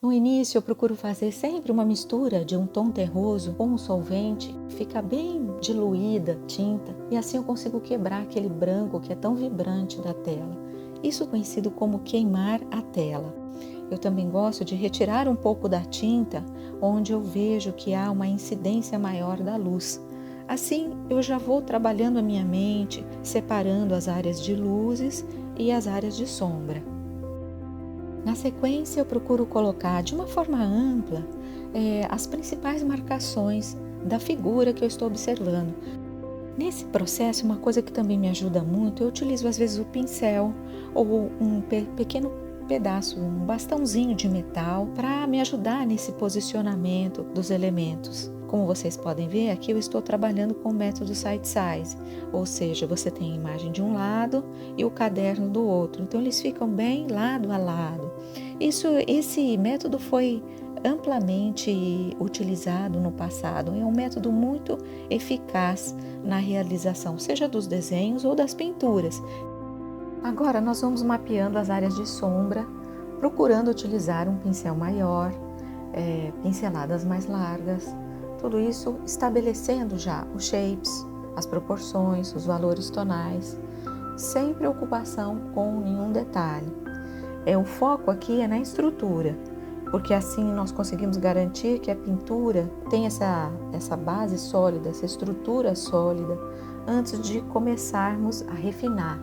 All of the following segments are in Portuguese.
No início eu procuro fazer sempre uma mistura de um tom terroso com um solvente, fica bem diluída a tinta e assim eu consigo quebrar aquele branco que é tão vibrante da tela. Isso é conhecido como queimar a tela. Eu também gosto de retirar um pouco da tinta onde eu vejo que há uma incidência maior da luz. Assim eu já vou trabalhando a minha mente, separando as áreas de luzes e as áreas de sombra. Na sequência, eu procuro colocar de uma forma ampla as principais marcações da figura que eu estou observando. Nesse processo, uma coisa que também me ajuda muito, eu utilizo às vezes o pincel ou um pequeno pedaço, um bastãozinho de metal para me ajudar nesse posicionamento dos elementos. Como vocês podem ver, aqui eu estou trabalhando com o método Side Size, ou seja, você tem a imagem de um lado e o caderno do outro, então eles ficam bem lado a lado. Esse método foi amplamente utilizado no passado, é um método muito eficaz na realização, seja dos desenhos ou das pinturas. Agora nós vamos mapeando as áreas de sombra, procurando utilizar um pincel maior, pinceladas mais largas, tudo isso estabelecendo já os shapes, as proporções, os valores tonais, sem preocupação com nenhum detalhe. O foco aqui é na estrutura, porque assim nós conseguimos garantir que a pintura tem essa base sólida, essa estrutura sólida, antes de começarmos a refinar.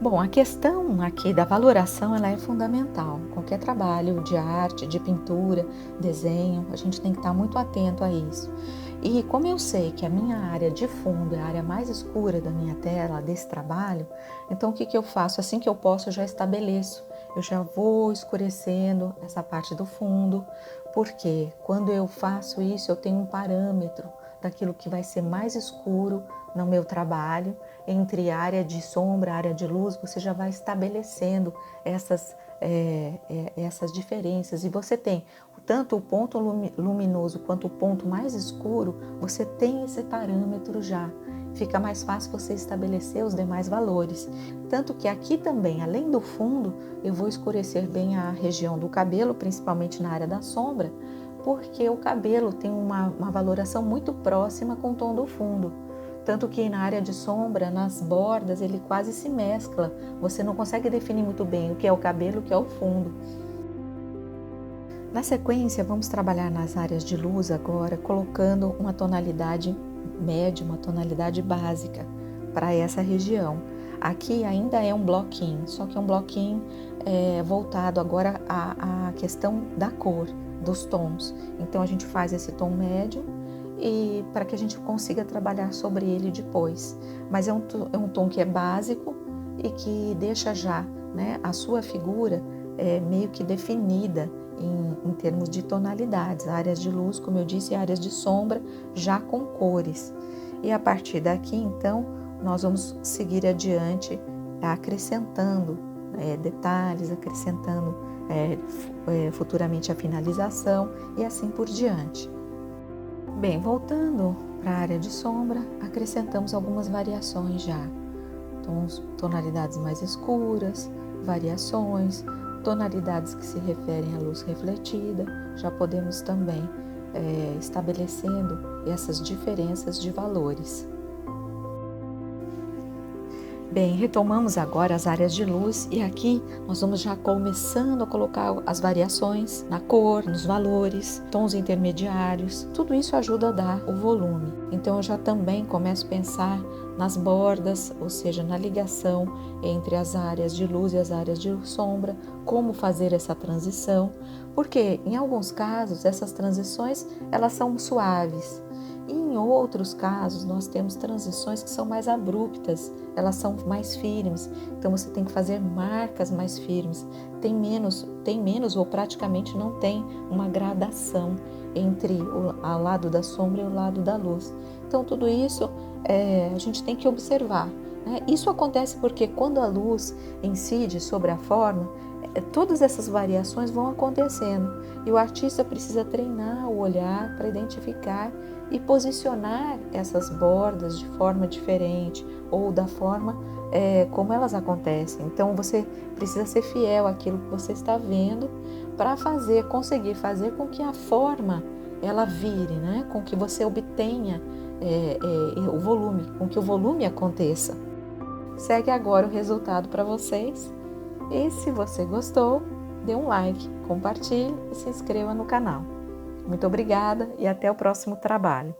Bom, a questão aqui da valoração ela é fundamental. Qualquer trabalho de arte, de pintura, desenho, a gente tem que estar muito atento a isso. E como eu sei que a minha área de fundo é a área mais escura da minha tela, desse trabalho, então o que eu faço? Assim que eu posso, eu já estabeleço. Eu já vou escurecendo essa parte do fundo, porque quando eu faço isso, eu tenho um parâmetro daquilo que vai ser mais escuro no meu trabalho, entre área de sombra, área de luz, você já vai estabelecendo essas diferenças. E você tem tanto o ponto luminoso quanto o ponto mais escuro, você tem esse parâmetro já. Fica mais fácil você estabelecer os demais valores. Tanto que aqui também, além do fundo, eu vou escurecer bem a região do cabelo, principalmente na área da sombra, porque o cabelo tem uma valoração muito próxima com o tom do fundo. Tanto que na área de sombra, nas bordas, ele quase se mescla. Você não consegue definir muito bem o que é o cabelo e o que é o fundo. Na sequência, vamos trabalhar nas áreas de luz agora, colocando uma tonalidade média, uma tonalidade básica para essa região. Aqui ainda é um bloquinho, só que é um bloquinho voltado agora à questão da cor, dos tons. Então a gente faz esse tom médio e para que a gente consiga trabalhar sobre ele depois. Mas é um tom que é básico e que deixa já, né, a sua figura meio que definida em termos de tonalidades, áreas de luz, como eu disse, e áreas de sombra já com cores. E a partir daqui, então, nós vamos seguir adiante acrescentando detalhes, acrescentando futuramente a finalização e assim por diante. Bem, voltando para a área de sombra, acrescentamos algumas variações já. Tonalidades mais escuras, variações, tonalidades que se referem à luz refletida. Já podemos também estabelecendo essas diferenças de valores. Bem, retomamos agora as áreas de luz e aqui nós vamos já começando a colocar as variações na cor, nos valores, tons intermediários. Tudo isso ajuda a dar o volume. Então eu já também começo a pensar nas bordas, ou seja, na ligação entre as áreas de luz e as áreas de sombra, como fazer essa transição, porque em alguns casos essas transições elas são suaves. E em outros casos, nós temos transições que são mais abruptas, elas são mais firmes, então você tem que fazer marcas mais firmes. Tem menos ou praticamente não tem uma gradação entre o lado da sombra e o lado da luz. Então tudo isso a gente tem que observar, né? Isso acontece porque quando a luz incide sobre a forma, todas essas variações vão acontecendo e o artista precisa treinar o olhar para identificar e posicionar essas bordas de forma diferente ou da forma como elas acontecem. Então você precisa ser fiel àquilo que você está vendo para conseguir fazer com que a forma ela vire, né? Com que você obtenha o volume, com que o volume aconteça. Segue agora o resultado para vocês. E se você gostou, dê um like, compartilhe e se inscreva no canal. Muito obrigada e até o próximo trabalho.